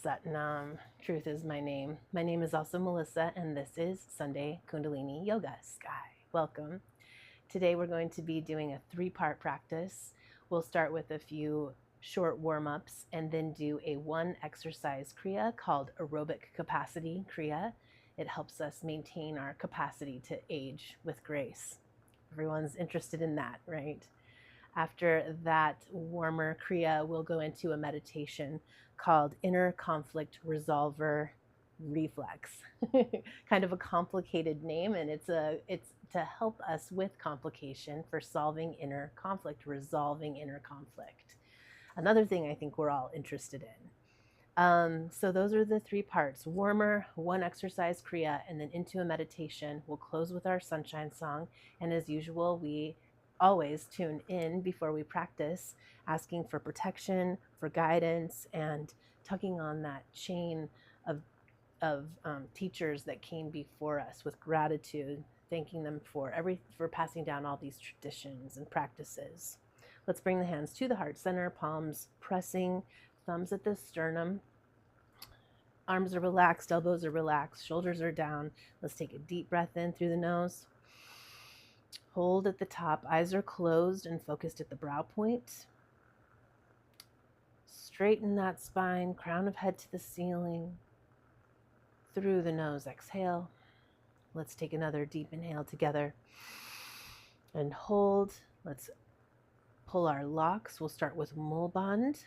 Satnam, truth is my name. My name is also Melissa, and this is Sunday Kundalini Yoga. Sky, welcome. Today we're going to be doing a 3-part practice. We'll start with a few short warm-ups and then do a 1 exercise kriya called aerobic capacity kriya. It helps us maintain our capacity to age with grace. Everyone's interested in that, right? After that warmer kriya, we'll go into a meditation called Inner Conflict Resolver Reflex. Kind of a complicated name, and it's to help us with complication for solving inner conflict, resolving inner conflict. Another thing I think we're all interested in. So those are the 3 parts: warmer, 1 exercise kriya, and then into a meditation. We'll close with our sunshine song, and as usual, we always tune in before we practice, asking for protection, for guidance, and tugging on that chain of teachers that came before us with gratitude, thanking them for passing down all these traditions and practices. Let's bring the hands to the heart center, palms pressing, thumbs at the sternum. Arms are relaxed, elbows are relaxed, shoulders are down. Let's take a deep breath in through the nose. Hold at the top, eyes are closed and focused at the brow point. Straighten that spine, crown of head to the ceiling. Through the nose, exhale. Let's take another deep inhale together and hold. Let's pull our locks. We'll start with mulband,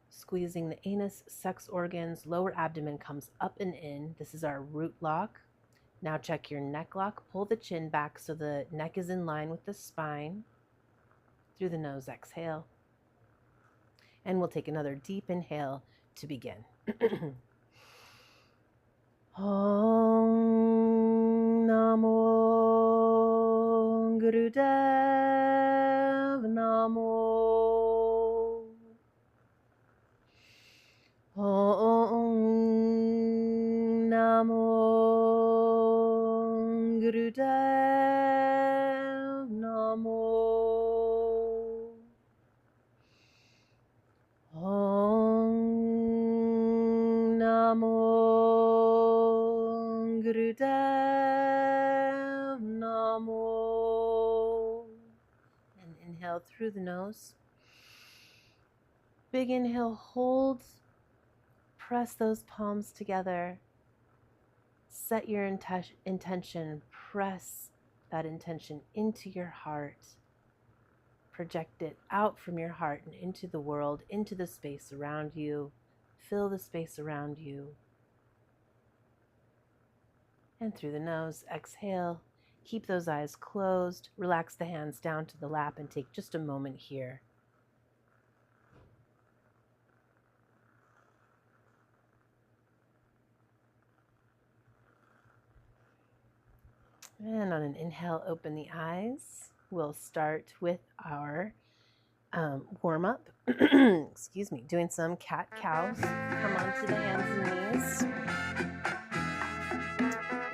squeezing the anus, sex organs, lower abdomen comes up and in. This is our root lock. Now check your neck lock. Pull the chin back so the neck is in line with the spine. Through the nose, exhale. And we'll take another deep inhale to begin. Om Namo Gurudev Namo. Om Namo Gurudev Namo. Om Namo Gurudev Namo. And inhale through the nose. Big inhale, hold. Press those palms together. Set your intention. Press that intention into your heart. Project it out from your heart and into the world, into the space around you. Fill the space around you. And through the nose, exhale. Keep those eyes closed. Relax the hands down to the lap and take just a moment here. And on an inhale, open the eyes. We'll start with our warm-up. Excuse me, doing some cat-cows. Come onto the hands and knees.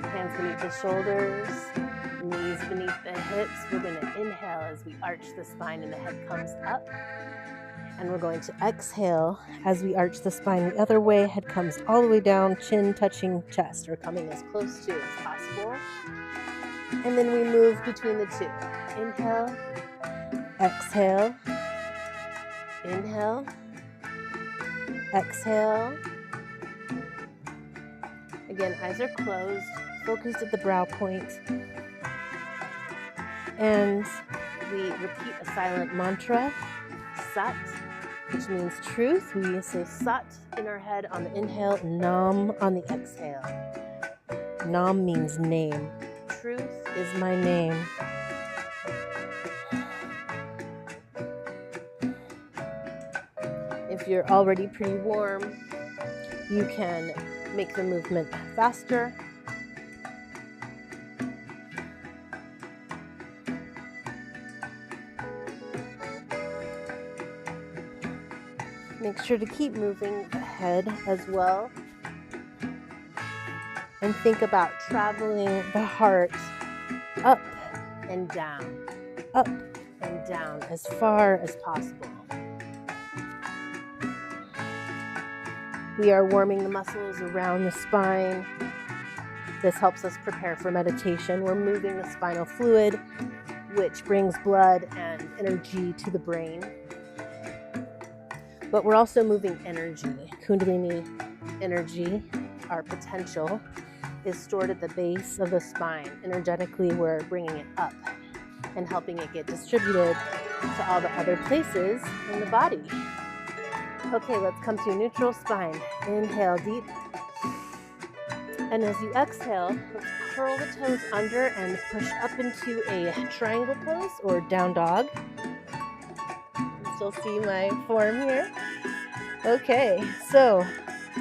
Hands beneath the shoulders, knees beneath the hips. We're going to inhale as we arch the spine and the head comes up. And we're going to exhale as we arch the spine the other way. Head comes all the way down, chin touching chest, or coming as close to as possible. And then we move between the two. Inhale, exhale, inhale, exhale. Again, eyes are closed, focused at the brow point. And we repeat a silent mantra, Sat, which means truth. We say Sat in our head on the inhale, Nam on the exhale. Nam means name. Truth is my name. If you're already pretty warm, you can make the movement faster. Make sure to keep moving the head as well. And think about traveling the heart up and down as far as possible. We are warming the muscles around the spine. This helps us prepare for meditation. We're moving the spinal fluid, which brings blood and energy to the brain. But we're also moving energy. Kundalini energy, our potential, is stored at the base of the spine. Energetically, we're bringing it up and helping it get distributed to all the other places in the body. Okay, let's come to a neutral spine. Inhale deep. And as you exhale, let's curl the toes under and push up into a triangle pose or down dog. You still see my form here? Okay, so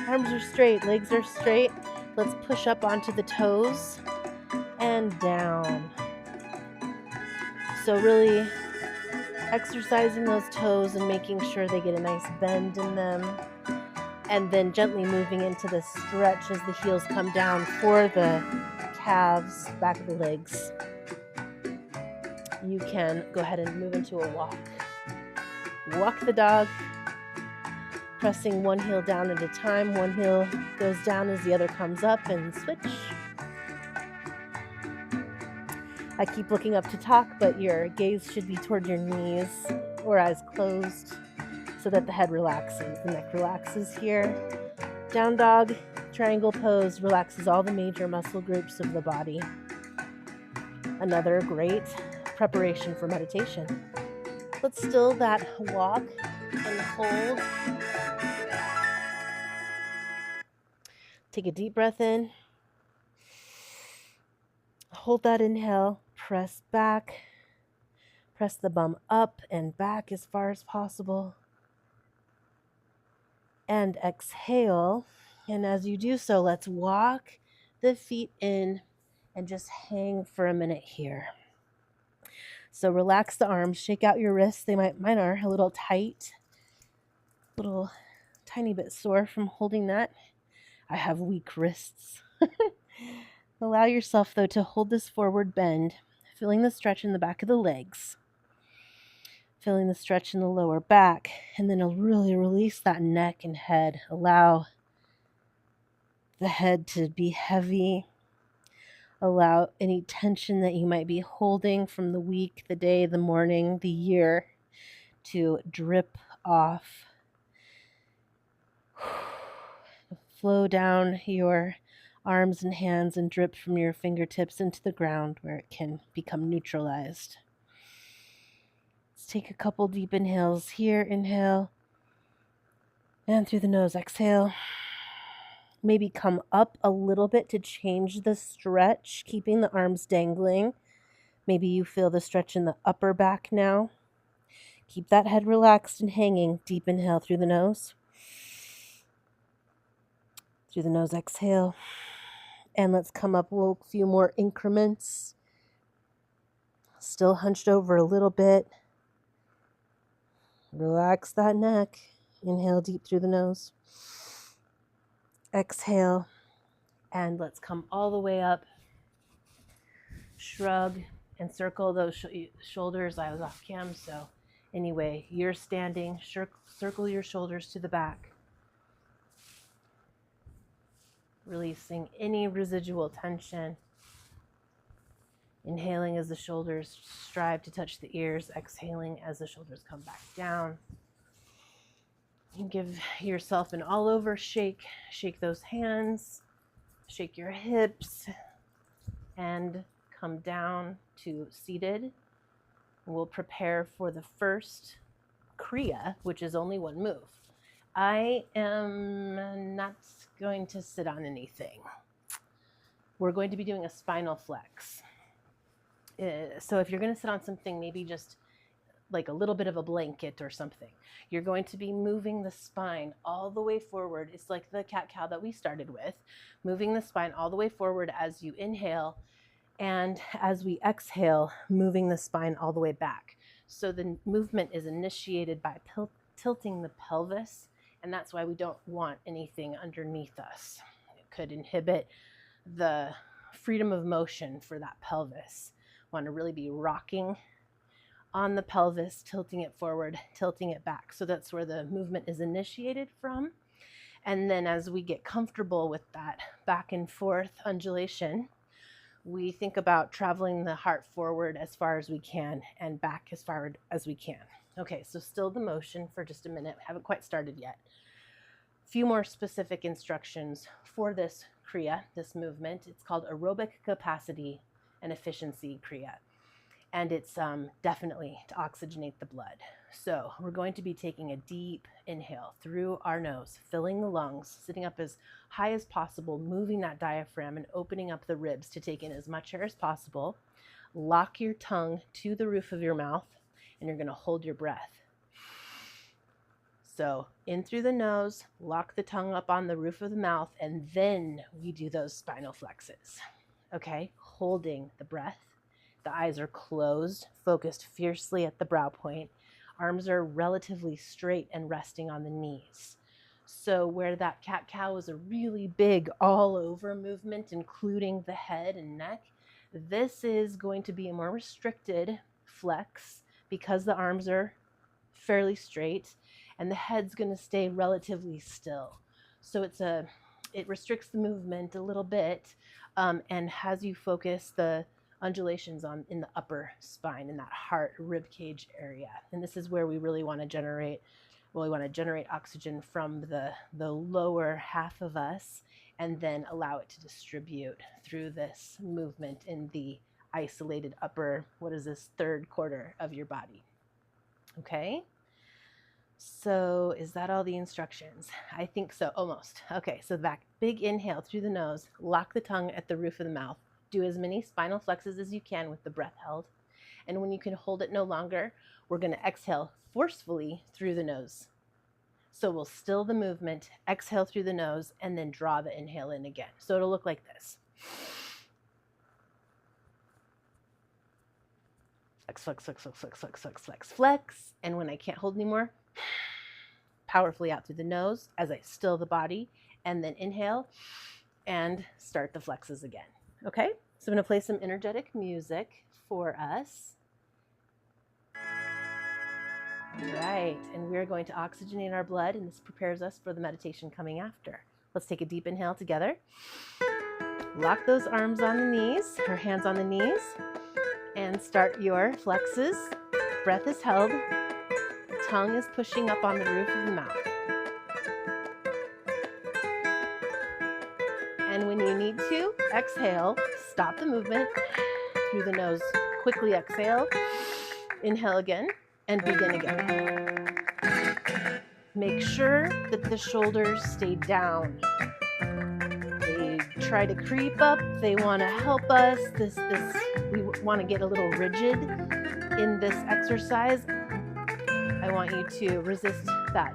arms are straight, legs are straight. Let's push up onto the toes and down. So really exercising those toes and making sure they get a nice bend in them. And then gently moving into the stretch as the heels come down for the calves, back of the legs. You can go ahead and move into a walk. Walk the dog, pressing one heel down at a time. One heel goes down as the other comes up, and switch. I keep looking up to talk, but your gaze should be toward your knees or eyes closed so that the head relaxes, the neck relaxes here. Down dog, triangle pose relaxes all the major muscle groups of the body. Another great preparation for meditation. Let's still that walk and hold. Take a deep breath in. Hold that inhale. Press back. Press the bum up and back as far as possible. And exhale. And as you do so, let's walk the feet in and just hang for a minute here. So relax the arms, shake out your wrists. Mine are a little tight, little tiny bit sore from holding that. I have weak wrists. Allow yourself, though, to hold this forward bend, feeling the stretch in the back of the legs, feeling the stretch in the lower back, and then really release that neck and head. Allow the head to be heavy. Allow any tension that you might be holding from the week, the day, the morning, the year to drip off. Flow down your arms and hands and drip from your fingertips into the ground where it can become neutralized. Let's take a couple deep inhales here. Inhale. And through the nose, exhale. Maybe come up a little bit to change the stretch, keeping the arms dangling. Maybe you feel the stretch in the upper back now. Keep that head relaxed and hanging. Deep inhale through the nose. Through the nose, exhale. And let's come up a few more increments. Still hunched over a little bit. Relax that neck. Inhale deep through the nose. Exhale. And let's come all the way up. Shrug and circle those shoulders. I was off cam, so anyway, you're standing. Circle your shoulders to the back. Releasing any residual tension. Inhaling as the shoulders strive to touch the ears. Exhaling as the shoulders come back down. You give yourself an all-over shake. Shake those hands. Shake your hips. And come down to seated. We'll prepare for the first kriya, which is only one move. I am not going to sit on anything. We're going to be doing a spinal flex. So if you're going to sit on something, maybe just like a little bit of a blanket or something. You're going to be moving the spine all the way forward. It's like the cat-cow that we started with. Moving the spine all the way forward as you inhale, and as we exhale, moving the spine all the way back. So the movement is initiated by tilting the pelvis, and that's why we don't want anything underneath us. It could inhibit the freedom of motion for that pelvis. Want to really be rocking on the pelvis, tilting it forward, tilting it back. So that's where the movement is initiated from. And then as we get comfortable with that back and forth undulation, we think about traveling the heart forward as far as we can and back as far as we can. Okay, so still the motion for just a minute. Haven't quite started yet. A few more specific instructions for this kriya, this movement. It's called aerobic capacity and efficiency kriya. And it's definitely to oxygenate the blood. So we're going to be taking a deep inhale through our nose, filling the lungs, sitting up as high as possible, moving that diaphragm and opening up the ribs to take in as much air as possible. Lock your tongue to the roof of your mouth, and you're going to hold your breath. So in through the nose, lock the tongue up on the roof of the mouth, and then we do those spinal flexes. Okay, holding the breath. The eyes are closed, focused fiercely at the brow point. Arms are relatively straight and resting on the knees. So where that cat-cow is a really big all-over movement, including the head and neck, this is going to be a more restricted flex because the arms are fairly straight and the head's going to stay relatively still. So it restricts the movement a little bit and has you focus the undulations in the upper spine, in that heart rib cage area. And this is where we really want to generate oxygen from the lower half of us, and then allow it to distribute through this movement in the isolated upper, third quarter of your body. Okay, so is that all the instructions? I think so, almost. Okay, so that big inhale through the nose, lock the tongue at the roof of the mouth. Do as many spinal flexes as you can with the breath held. And when you can hold it no longer, we're going to exhale forcefully through the nose. So we'll still the movement, exhale through the nose, and then draw the inhale in again. So it'll look like this. Flex, flex, flex, flex, flex, flex, flex, flex, flex. And when I can't hold anymore, powerfully out through the nose as I still the body, and then inhale and start the flexes again. Okay, so I'm going to play some energetic music for us. All right, and we're going to oxygenate our blood, and this prepares us for the meditation coming after. Let's take a deep inhale together. Lock those arms on the knees, or hands on the knees, and start your flexes. Breath is held. Tongue is pushing up on the roof of the mouth. And when you need to, exhale, stop the movement through the nose. Quickly exhale, inhale again, and begin again. Make sure that the shoulders stay down. They try to creep up. They want to help us. We want to get a little rigid in this exercise. I want you to resist that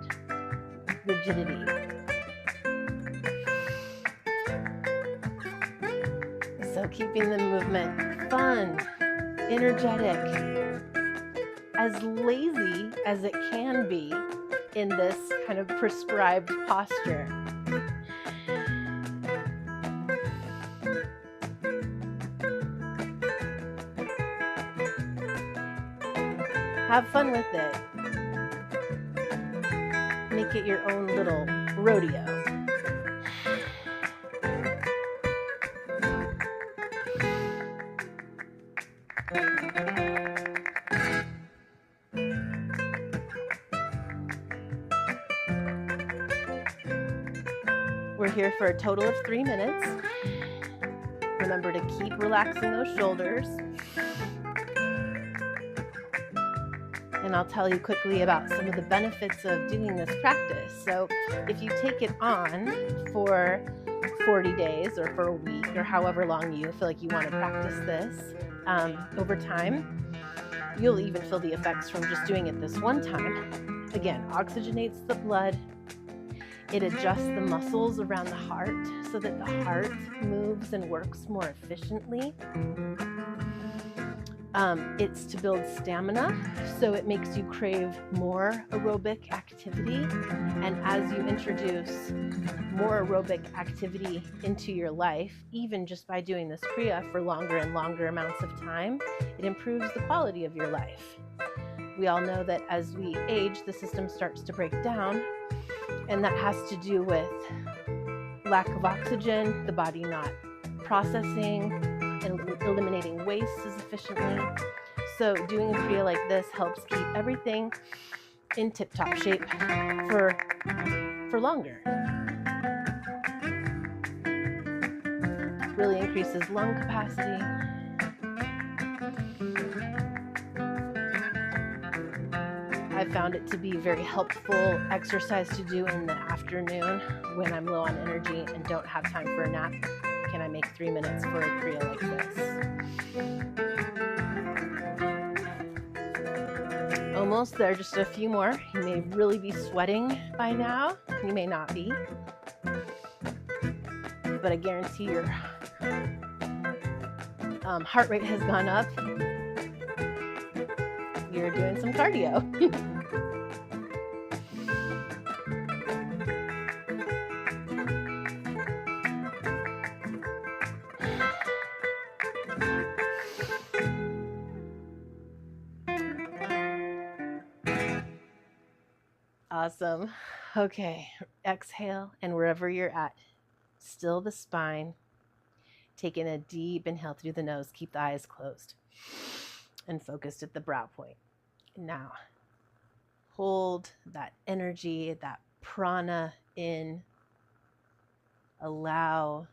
rigidity. So keeping the movement fun, energetic, as lazy as it can be in this kind of prescribed posture. Have fun with it. Make it your own little rodeo. We're here for a total of 3 minutes. Remember to keep relaxing those shoulders. And I'll tell you quickly about some of the benefits of doing this practice. So if you take it on for 40 days or for a week or however long you feel like you want to practice this, over time, you'll even feel the effects from just doing it this one time. Again, oxygenates the blood. It adjusts the muscles around the heart so that the heart moves and works more efficiently. It's to build stamina, so it makes you crave more aerobic activity. And as you introduce more aerobic activity into your life, even just by doing this kriya for longer and longer amounts of time, it improves the quality of your life. We all know that as we age, the system starts to break down. And that has to do with lack of oxygen, the body not processing and eliminating waste as efficiently. So doing a kriya like this helps keep everything in tip-top shape for longer. Really increases lung capacity. I found it to be a very helpful exercise to do in the afternoon when I'm low on energy and don't have time for a nap. Can I make 3 minutes for a kriya like this? Almost there, just a few more. You may really be sweating by now. You may not be. But I guarantee your heart rate has gone up. You're doing some cardio. Awesome. Okay, exhale, and wherever you're at, still the spine. Taking a deep inhale through the nose, keep the eyes closed and focused at the brow point. Now, hold that energy, that prana in. Allow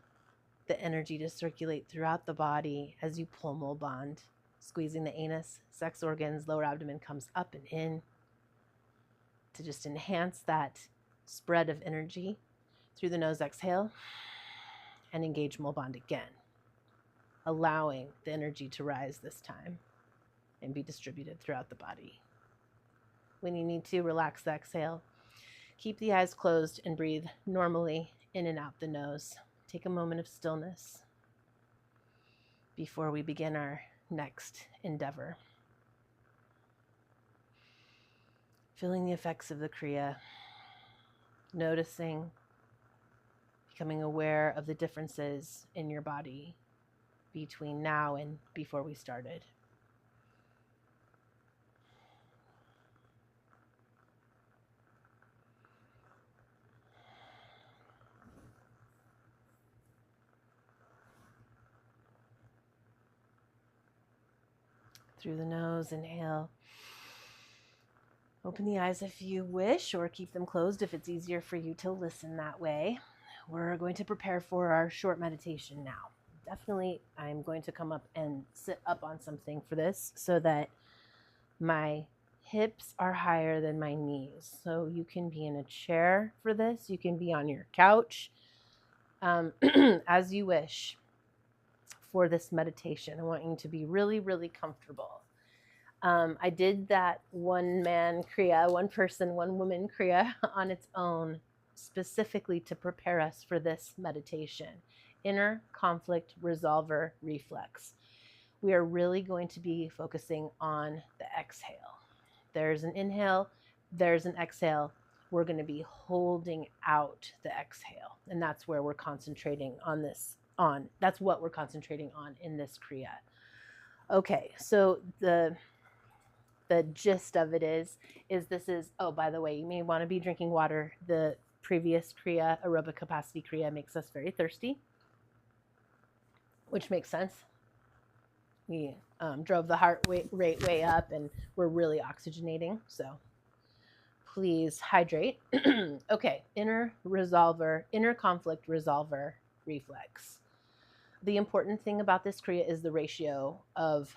the energy to circulate throughout the body as you pulmo bond, squeezing the anus, sex organs, lower abdomen comes up and in to just enhance that spread of energy. Through the nose, exhale, and engage mul bond again, allowing the energy to rise this time and be distributed throughout the body. When you need to, relax the exhale. Keep the eyes closed and breathe normally in and out the nose. Take a moment of stillness before we begin our next endeavor. Feeling the effects of the kriya, noticing, becoming aware of the differences in your body between now and before we started. Through the nose, inhale. Open the eyes if you wish, or keep them closed if it's easier for you to listen that way. We're going to prepare for our short meditation now. Definitely, I'm going to come up and sit up on something for this so that my hips are higher than my knees. So you can be in a chair for this. You can be on your couch, as you wish for this meditation. I want you to be really, really comfortable. I did that one man kriya, one person, one woman kriya on its own, specifically to prepare us for this meditation. Inner conflict resolver reflex. We are really going to be focusing on the exhale. There's an inhale, there's an exhale. We're going to be holding out the exhale, and that's where we're concentrating on this. That's what we're concentrating on in this kriya. Okay, so the gist of it is this is, oh, by the way, you may want to be drinking water. The previous kriya, aerobic capacity kriya, makes us very thirsty, which makes sense. We drove the heart rate way up and we're really oxygenating. So please hydrate. Okay, inner conflict resolver reflex. The important thing about this kriya is the ratio of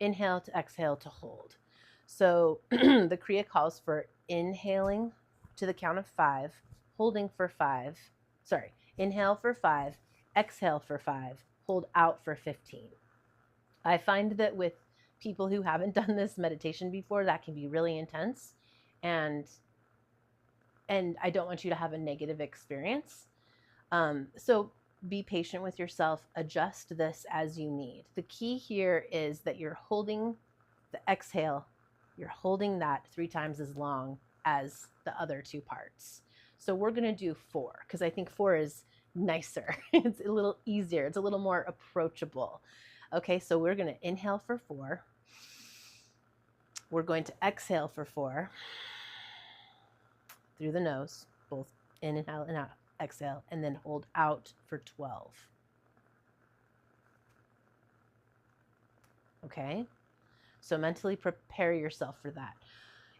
inhale to exhale to hold. So the kriya calls for inhaling to the count of 5, holding for 5, inhale for 5, exhale for 5, hold out for 15. I find that with people who haven't done this meditation before, that can be really intense, and I don't want you to have a negative experience. So be patient with yourself, adjust this as you need. The key here is that you're holding the exhale, you're holding that 3 times as long as the other 2 parts. So we're going to do 4 because I think 4 is nicer. It's a little easier. It's a little more approachable. Okay, so we're going to inhale for 4. We're going to exhale for 4 through the nose. both inhale and out, exhale, and then hold out for 12. Okay, so mentally prepare yourself for that.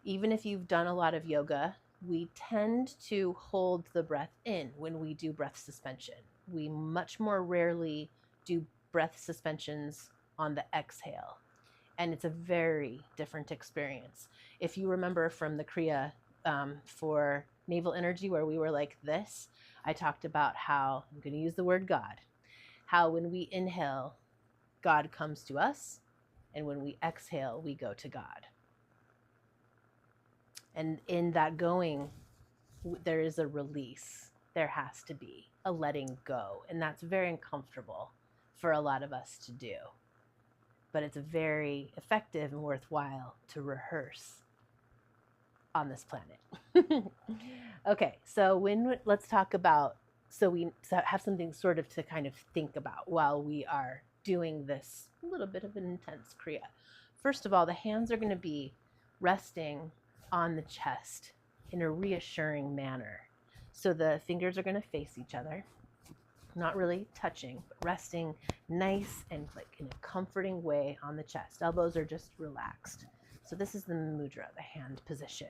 Even if you've done a lot of yoga, we tend to hold the breath in when we do breath suspension. We much more rarely do breath suspensions on the exhale. And it's a very different experience. If you remember from the kriya for navel energy, where we were like this, I talked about how, I'm going to use the word God, how when we inhale, God comes to us, and when we exhale, we go to God. And in that going, there is a release. There has to be a letting go. And that's very uncomfortable for a lot of us to do. But it's very effective and worthwhile to rehearse on this planet. Okay, so let's talk about, so we have something sort of to kind of think about while we are doing this little bit of an intense kriya. First of all, the hands are going to be resting on the chest in a reassuring manner. So the fingers are going to face each other, not really touching, but resting nice and like in a comforting way on the chest. Elbows are just relaxed. So this is the mudra, the hand position.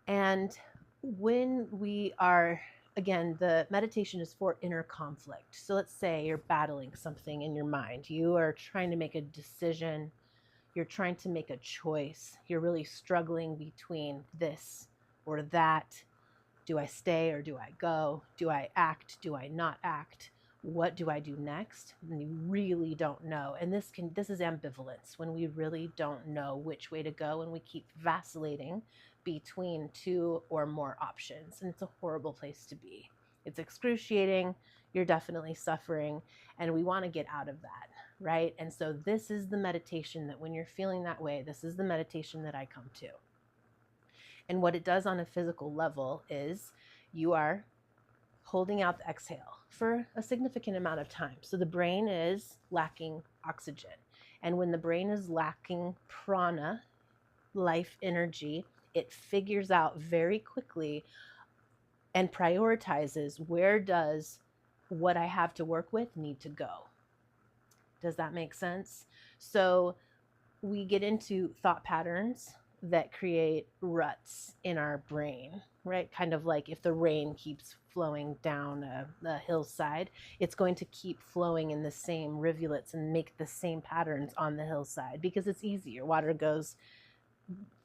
And when we are, again, the meditation is for inner conflict. So let's say you're battling something in your mind. You are trying to make a decision. You're trying to make a choice. You're really struggling between this or that. Do I stay or do I go? Do I act? Do I not act? What do I do next? And you really don't know. And this is ambivalence, when we really don't know which way to go and we keep vacillating between two or more options. And it's a horrible place to be. It's excruciating. You're definitely suffering. And we want to get out of that, right? And so this is the meditation that when you're feeling that way, this is the meditation that I come to. And what it does on a physical level is you are holding out the exhale for a significant amount of time. So the brain is lacking oxygen. And when the brain is lacking prana, life energy, it figures out very quickly and prioritizes, where does what I have to work with need to go? Does that make sense? So we get into thought patterns that create ruts in our brain, right? Kind of like if the rain keeps flowing down a hillside, it's going to keep flowing in the same rivulets and make the same patterns on the hillside because it's easier. Water goes,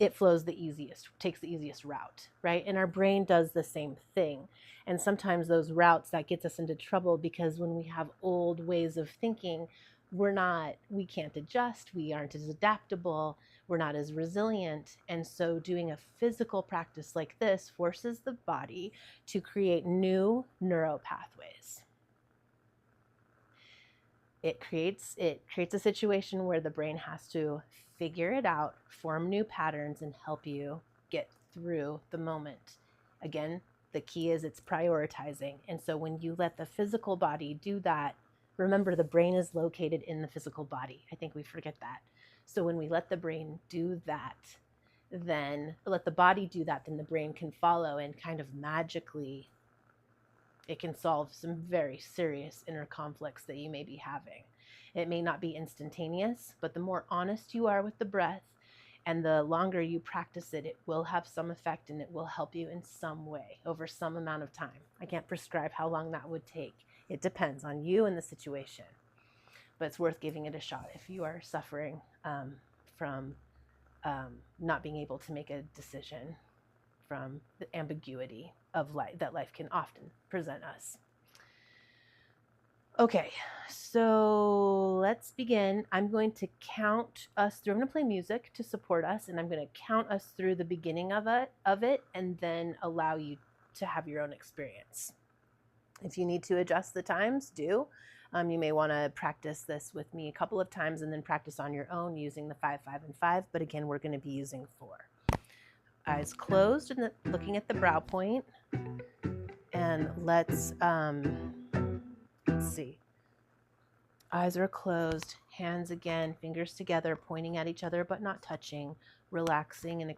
it flows the easiest, takes the easiest route, right? And our brain does the same thing. And sometimes those routes, that gets us into trouble because when we have old ways of thinking, we can't adjust, we aren't as adaptable, we're not as resilient. And so doing a physical practice like this forces the body to create new neural pathways. It creates a situation where the brain has to figure it out, form new patterns, and help you get through the moment. Again, the key is it's prioritizing. And so when you let the physical body do that, remember, the brain is located in the physical body. I think we forget that. So when we let the brain do that, then let the body do that, then the brain can follow and kind of magically, it can solve some very serious inner conflicts that you may be having. It may not be instantaneous, but the more honest you are with the breath and the longer you practice it, it will have some effect and it will help you in some way over some amount of time. I can't prescribe how long that would take. It depends on you and the situation, but it's worth giving it a shot if you are suffering from not being able to make a decision, from the ambiguity of life that life can often present us. Okay, so let's begin. I'm going to count us through. I'm going to play music to support us, and I'm going to count us through the beginning of it, and then allow you to have your own experience. If you need to adjust the times, do. You may want to practice this with me a couple of times and then practice on your own using the 5, 5, and 5. But again, we're going to be using 4. Eyes closed and looking at the brow point. And let's see. Eyes are closed, hands again, fingers together, pointing at each other but not touching, relaxing in a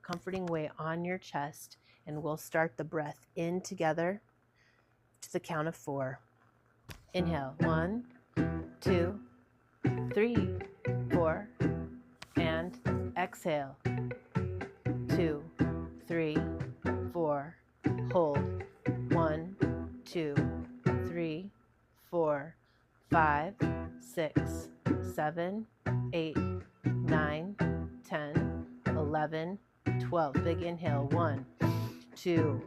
comforting way on your chest and we'll start the breath in together to the count of 4. Inhale, 1, 2, 3, 4, and exhale, 2, 3, 4, hold, 1, 2, 3, 4, 5, 6, 7, 8, 9, 10, 11, 12. Big inhale, 1, 2,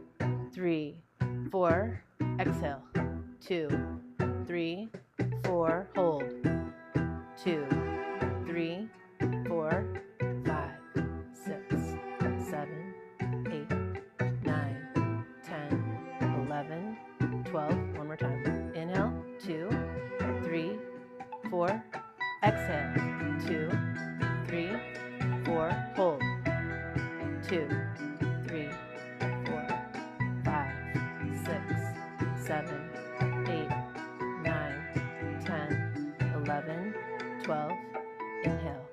3, 4, exhale, 2, 3, 4, hold, 2, 3, 4, 5, 6, 7, 8, 9, 10, 11, 12. One more time. Inhale, 2, 3, 4, exhale, 2, 3, 4, hold, 2, 3, 4, 5, 6, 7, 8, 9, 10, 11, 12. Inhale.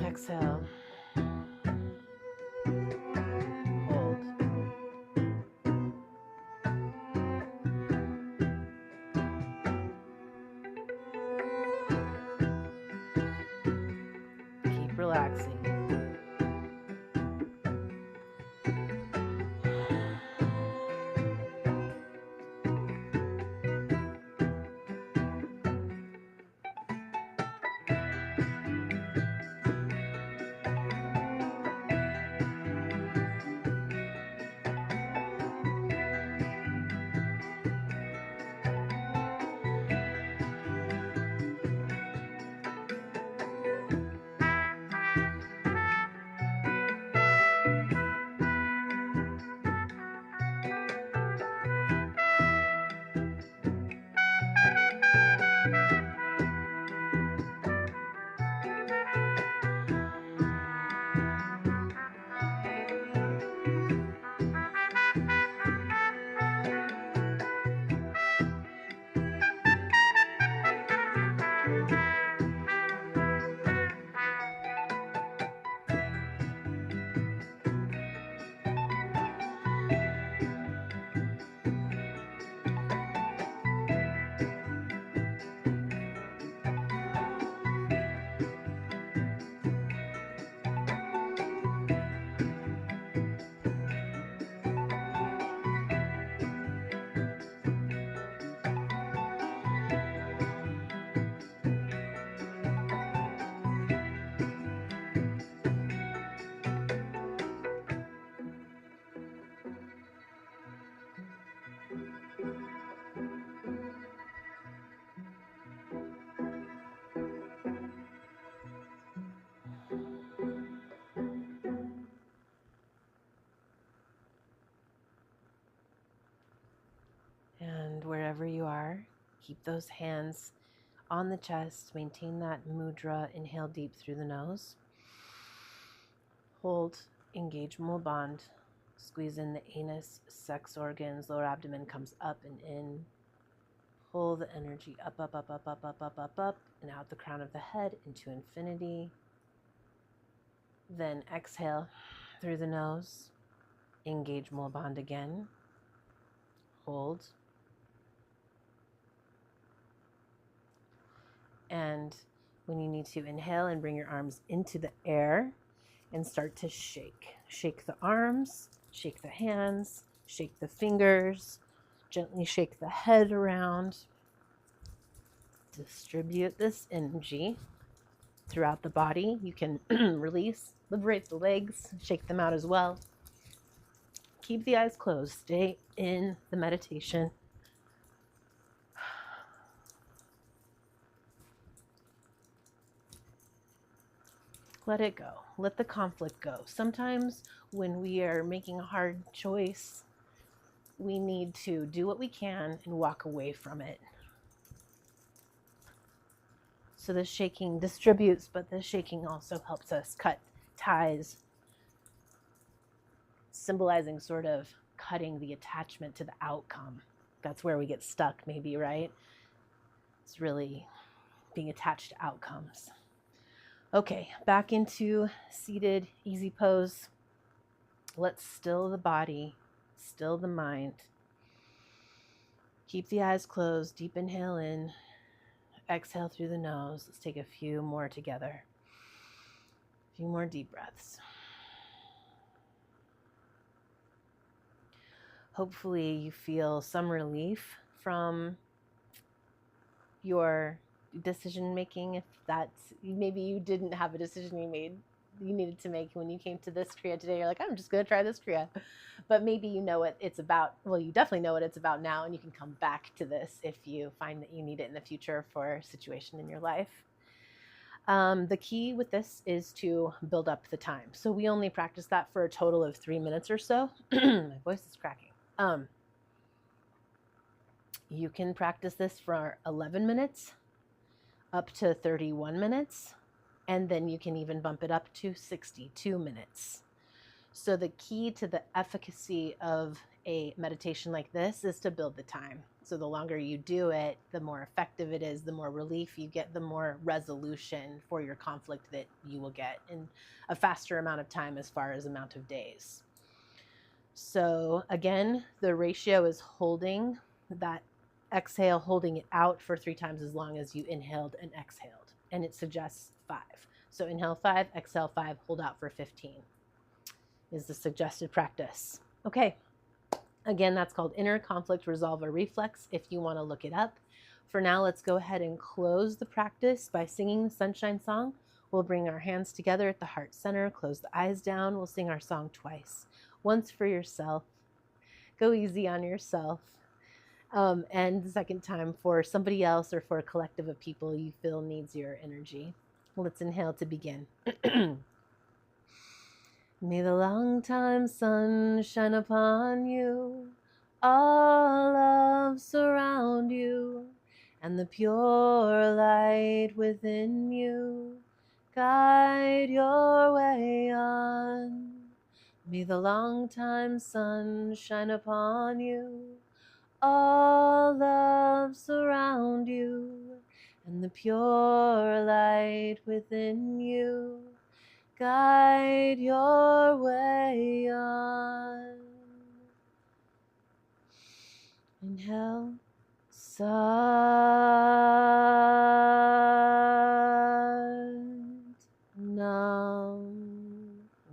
Exhale. Hold. Keep relaxing. And wherever you are, keep those hands on the chest. Maintain that mudra. Inhale deep through the nose. Hold, engage Mula Bandha. Squeeze in the anus, sex organs, lower abdomen comes up and in. Pull the energy up, up, up, up, up, up, up, up, up, and out the crown of the head into infinity. Then exhale through the nose. Engage Mula Bandha again. Hold. And when you need to, inhale and bring your arms into the air and start to shake. Shake the arms, shake the hands, shake the fingers, gently shake the head around. Distribute this energy throughout the body. You can release, liberate the legs, shake them out as well. Keep the eyes closed. Stay in the meditation. Let it go. Let the conflict go. Sometimes when we are making a hard choice, we need to do what we can and walk away from it. So the shaking distributes, but the shaking also helps us cut ties, symbolizing sort of cutting the attachment to the outcome. That's where we get stuck maybe, right? It's really being attached to outcomes. Okay, back into seated easy pose. Let's still the body, still the mind. Keep the eyes closed, deep inhale in, exhale through the nose. Let's take a few more together. A few more deep breaths. Hopefully you feel some relief from your decision making. If that's, maybe you didn't have a decision you needed to make when you came to this kriya today. You're like, I'm just going to try this kriya. But maybe you know what it's about. Well, you definitely know what it's about now, and you can come back to this if you find that you need it in the future for a situation in your life. The key with this is to build up the time. So we only practice that for a total of 3 minutes or so. My voice is cracking. You can practice this for 11 minutes up to 31 minutes, and then you can even bump it up to 62 minutes. So the key to the efficacy of a meditation like this is to build the time. So the longer you do it, the more effective it is, the more relief you get, the more resolution for your conflict that you will get in a faster amount of time as far as amount of days. So again, the ratio is holding that exhale, holding it out for 3 times as long as you inhaled and exhaled. And it suggests 5. So inhale 5, exhale 5, hold out for 15 is the suggested practice. Okay. Again, that's called inner conflict resolver reflex if you want to look it up. For now, let's go ahead and close the practice by singing the sunshine song. We'll bring our hands together at the heart center, close the eyes down. We'll sing our song twice. Once for yourself. Go easy on yourself. And the second time for somebody else or for a collective of people you feel needs your energy. Let's inhale to begin. May the long time sun shine upon you, all love surround you, and the pure light within you guide your way on. May the long time sun shine upon you, all love surround you, and the pure light within you guide your way on. Inhale, Sat Nam.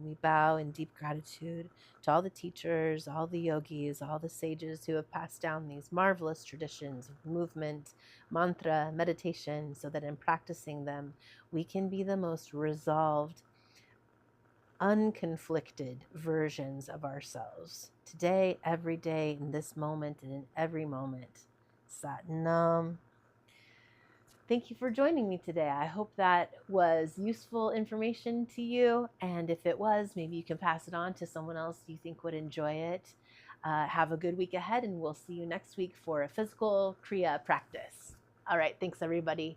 We bow in deep gratitude to all the teachers, all the yogis, all the sages who have passed down these marvelous traditions of movement, mantra, meditation, so that in practicing them, we can be the most resolved, unconflicted versions of ourselves. Today, every day, in this moment, and in every moment. Sat Nam. Thank you for joining me today. I hope that was useful information to you. And if it was, maybe you can pass it on to someone else you think would enjoy it. Have a good week ahead, and we'll see you next week for a physical kriya practice. All right. Thanks, everybody.